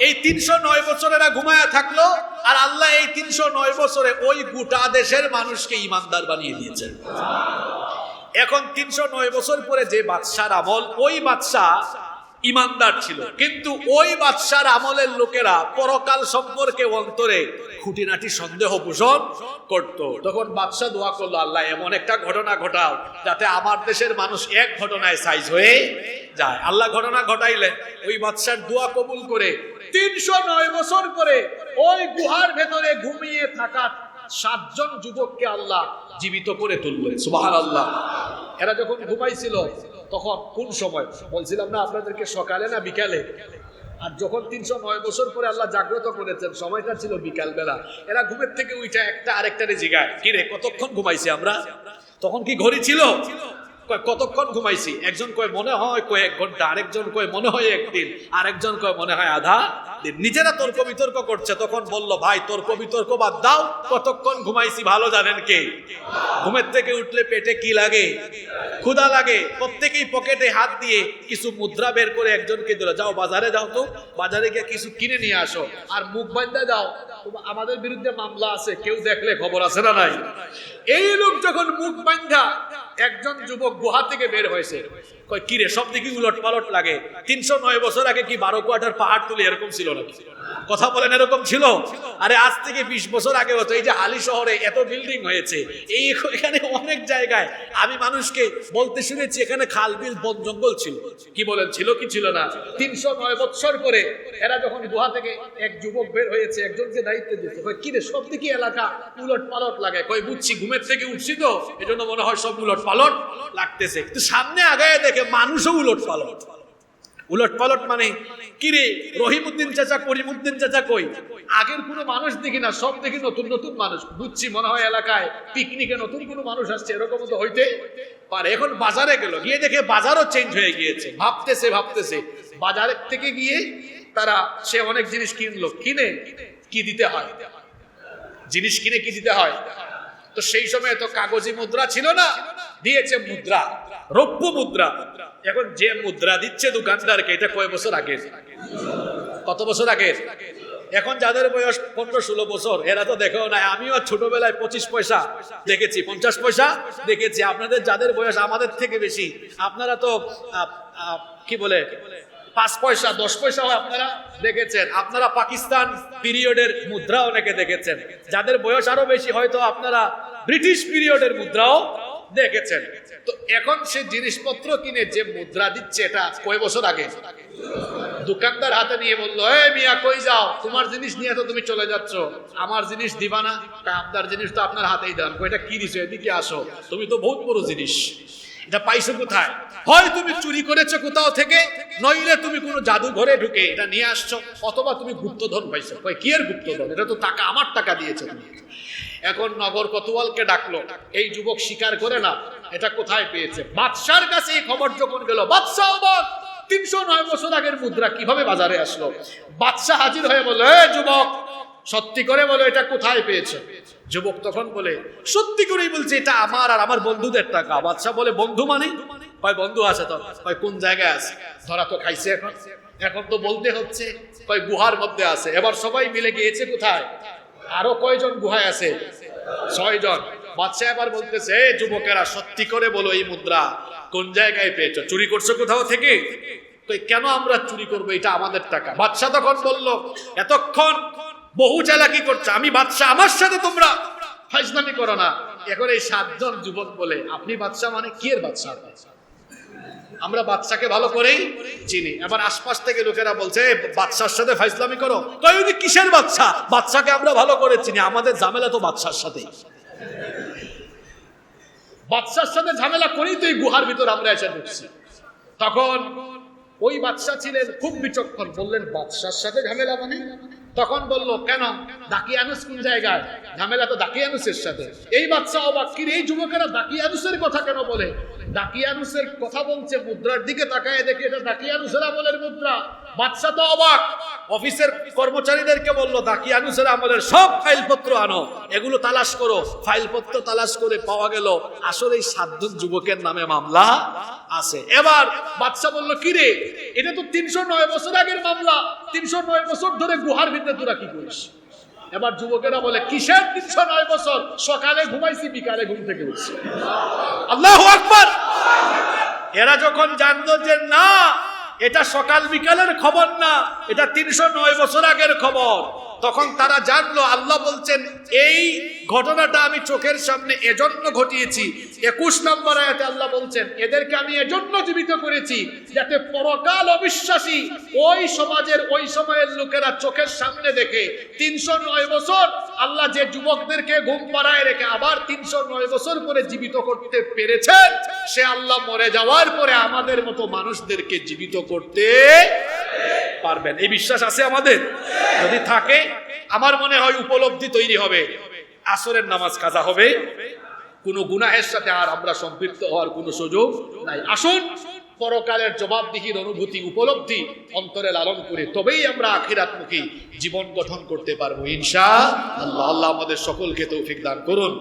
এই 309 বছরেরা ঘুমায়া থাকলো, আর আল্লাহ এই 309 বছরে ওই গোটা দেশের মানুষকে ঈমানদার বানিয়ে দিয়েছেন। এখন 309 বছর পরে যে বাদশার আমল, ওই বাদশা ইমানদার ছিল, কিন্তু ওই বাদশার আমলের লোকেরা পরকাল সম্পর্কে অন্তরে খুঁটিনাটি সন্দেহ পোষণ করত। তখন বাদশা দোয়া করলো, আল্লাহ এমন একটা ঘটনা ঘটাও যাতে আমার দেশের মানুষ এক ঘটনায় সাইজ হয়ে যায়। আল্লাহ ঘটনা ঘটাইলেন। ওই বাদশার দোয়া কবুল করে 309 বছর পরে ওই গুহার ভেতরে ঘুমিয়ে থাকা 7 জন যুবককে আল্লাহ জীবিত করে তুললেন। সুবহানাল্লাহ। এরা যখন ঘুমাইছিল তখন কোন সময় বলছিলাম না আপনাদেরকে, সকালে না বিকালে? আর যখন 309 বছর পরে আল্লাহ জাগ্রত করেছেন, সময়টা ছিল বিকাল বেলা। এরা ঘুমের থেকে উঠে একটা আরেকটারে জিগায়, কি রে কতক্ষণ ঘুমাইছি আমরা? তখন কি ঘড়ি ছিল? কয় কতক্ষণ ঘুমাইছি? একজন কয় মনে হয় কয়েক ঘন্টা, আরেকজন কয় মনে হয় একদিন, আরেকজন কয় মনে হয় আধা দিন। নিজেরা তর্ক বিতর্ক করছে। তখন বলল, ভাই তর্ক বিতর্ক বাদ দাও, কতক্ষণ ঘুমাইছি ভালো জানেন কে? ঘুমের থেকে উঠলে পেটে কি লাগে? ক্ষুধা লাগে। প্রত্যেকেই পকেটে হাত দিয়ে কিছু মুদ্রা বের করে একজনকে দিল, যাও বাজারে যাও তো, বাজারে গিয়ে কিছু কিনে নিয়ে আসো, আর মুখ বান্ধা যাও, আমাদের বিরুদ্ধে মামলা আছে, কেউ দেখলে খবর আছে না নাই? এই লোক যখন মুখ বান্ধা একজন যুবক গুহা থেকে বের হয়েছে, কয় কিরে সব দিকে উলট পালট লাগে, 309 বছর আগে কি 12 কোয়ার্টার পাহাড় তুলে এরকম ছিল নাকি? কথা বলেন, এরকম ছিল? আরে আজ থেকে 20 বছর আগে হতো। এই যে হালি শহরে এত বিল্ডিং হয়েছে, এই এখানে অনেক জায়গায় আমি মানুষকে বলতে শুনেছি এখানে খাল বিল বন জঙ্গল ছিল। কি বলেন, ছিল কি ছিল না? 309 বছর পরে এরা যখন গুহা থেকে এক যুবক বের হয়েছে, একজনকে দায়িত্ব দিয়েছে, কয় কিরে সব দিকে এলাকা উলট পালট লাগে। কয় বুঝছি, ঘুমের থেকে উঠছি তো এজন্য মনে হয় সব উলট পালট লাগতেছে। কিন্তু সামনে আগায় দেখে মানুষও উলট পালট। উলট পালট মানে কিরে রহিমউদ্দিন চাচা, করিমউদ্দিন চাচা কই? আগের কোনো মানুষ দেখি না, সব দেখি নতুন নতুন মানুষ। বুঝছি মনে হয় এলাকায় পিকনিকে নতুন কোনো মানুষ আসছে, এরকম তো হইতে পারে। এখন বাজারে গেল, গিয়ে দেখে বাজারও চেঞ্জ হয়ে গিয়েছে। ভাবতেছে বাজারের থেকে গিয়ে তারা সে অনেক জিনিস কিনলো, কিনে কি দিতে হয়, জিনিস কিনে কি দিতে হয়? তো সেই সময় তো কাগজি মুদ্রা ছিল না, দিয়েছে মুদ্রা, রৌপ্য মুদ্রা। এখন যে মুদ্রা দিচ্ছে দোকানদারকে, এটা কয় বছর আগে? কত বছর আগে? এখন যাদের বয়স 15-16 বছর, এরা তো দেখেও নাই। আমিও ছোটবেলায় 25 পয়সা দেখেছি, 50 পয়সা দেখেছি। আপনাদের যাদের বয়স আমাদের থেকে বেশি, আপনারা তো কি বলে 5 পয়সা 10 পয়সাও আপনারা দেখেছেন। আপনারা পাকিস্তান পিরিয়ডের মুদ্রা অনেকে দেখেছেন। যাদের বয়স আরো বেশি, হয়তো আপনারা ব্রিটিশ পিরিয়ডের মুদ্রাও দেখেছেন। তো এখন সে জিনিসপত্র কিনে যে মুদ্রা দিচ্ছে, এটা কয় বছর আগে? দোকানদার হাতে নিয়ে বললো, এই মিয়া কই যাও, তোমার জিনিস নিয়ে তো তুমি চলে যাচ্ছ, আমার জিনিস দিবা না? আপনার জিনিস তো আপনার হাতেই দেন। কয়টা কি দিছো, এদিকে আসো, তুমি তো বহুত বড় জিনিস, এটা পাইছো কোথায়? হয় তুমি চুরি করেছো কোথাও থেকে, নইলে তুমি কোনো জাদুঘরে ঢুকে এটা নিয়ে আসছো, অথবা তুমি গুপ্তধন পাইছো। কয় কি এর গুপ্তধন? এটা তো টাকা, আমার টাকা দিয়েছে তুমি। এখন নগর কোতোয়ালকে ডাকলো। এই যুবক স্বীকার করে না এটা কোথায় পেয়েছে। বাদশার কাছে এই খবর যখন গেল, বাদশা অবাক, 309 বছর আগের মুদ্রা কিভাবে বাজারে আসলো? বাদশা হাজির হয়ে বলল, এ যুবক, সত্যি করে বলো এটা কোথায় পেয়েছো? যুবক তখন বলে, সত্যি করেই বলছে এটা আমার আর আমার বন্ধুদের টাকা। বাদশা বলে, বন্ধু মানে? কয় বন্ধু আছে তো। কয় কোন জায়গায় আছে? ধরা তো খাইছে এখন, এখন তো বলতে হচ্ছে। কয় গুহার মধ্যে আছে। এবার সবাই মিলে গিয়েছে কোথায়? আরো কয়জন গুহায় আছে? 6 জন। বাদশা এবার বলতেছে, যুবকেরা সত্যি করে বলো এই মুদ্রা কোন জায়গায় পেয়েছো? চুরি করছো কোথাও থেকে? কেন আমরা চুরি করবো, এটা আমাদের টাকা। বাদশা তখন বলল, এতক্ষণ বহু চালাকি করছো, আমি বাদশা, আমার সাথে তোমরা ফাজলামি করো না। এখন এই 7 জন যুবক বলে, আপনি বাদশা মানে? কি এর বাদশা? আমরা বাদশাকে ভালো করেই চিনি। এবার আশপাশ থেকে লোকেরা বলছে, বাদশার সাথে ফাজলামি করো। কই ওই কিসের বাদশা? বাদশাকে আমরা ভালো করে চিনি, আমাদের ঝামেলা তো বাদশার সাথে। বাদশার সাথে ঝামেলা করেই তো এই গুহার ভিতর আমরা এসে ঢুকছি। তখন ওই বাদশা ছিলেন খুব বিচক্ষণ, বললেন বাদশার সাথে ঝামেলা মানে? তখন বলল, কেন, দাকিয়ানুস কোন জায়গায়? ঝামেলা তো দাকিয়ানুসের সাথে। এই বাদশা অবাক, কি এই যুবকেরা দাকিয়ানুসের কথা কেন বলে? দাকিয়ানুসের কথা বলছে, মুদ্রার দিকে তাকায় দেখে এটা দাকিয়ানুসের আমলের মুদ্রা। বাদশা তো অবাক, অফিসের কর্মচারীদেরকে বলল, দাকিয়ানুসের আমলের সব ফাইলপত্র আনো, এগুলো তালাশ করো। ফাইলপত্র তালাশ করে পাওয়া গেল আসলে এই 7 জন যুবকের নামে মামলা আছে। এবার বাদশা বলল, কি রে, এটা তো 309 বছর আগের মামলা, 309 বছর ধরে গুহার ভিতরে তোরা কি করিস? এবার যুবকেরা বলে, কিসের 309 বছর? সকালে ঘুমাইছি, বিকালে ঘুম থেকে উঠছি। আল্লাহু আকবার। এরা যখন জানতো যে না, এটা সকাল বিকালের খবর না, এটা 309 বছর আগের খবর, তখন তারা জানলো আল্লাহ বলছেন এই ঘটনাটা আমি চোখের সামনে এজন্য ঘটিয়েছি। 21 নম্বর আয়াতে আল্লাহ বলছেন, এদেরকে আমি এজন্য জীবিত করেছি যাতে পরকাল অবিশ্বাসী ওই সমাজের ওই সময়ের লোকেরা চোখের সামনে দেখে 309 বছর আল্লাহ যে যুবকদেরকে ঘুম পাড়ায় রেখে আবার 309 বছর পরে জীবিত করতে পেরেছেন, সে আল্লাহ মরে যাওয়ার পরে আমাদের মতো মানুষদেরকে জীবিত করতে পারবেন। এই বিশ্বাস আছে আমাদের? যদি থাকে আমার মনে হয় উপলব্ধি তৈরি হবে। আসরের নামাজ কাজা হবে, কোনো গুনাহের সাথে আর আমরা সম্পৃক্ত হওয়ার কোনো সুযোগ নাই। আসুন পরকালের জবাবদিহির অনুভূতি উপলব্ধি অন্তরে লালন করে তবেই আমরা আখিরাতমুখী জীবন গঠন করতে পারবো ইনশাআল্লাহ। আল্লাহ আমাদের সকলকে তৌফিক দান করুন।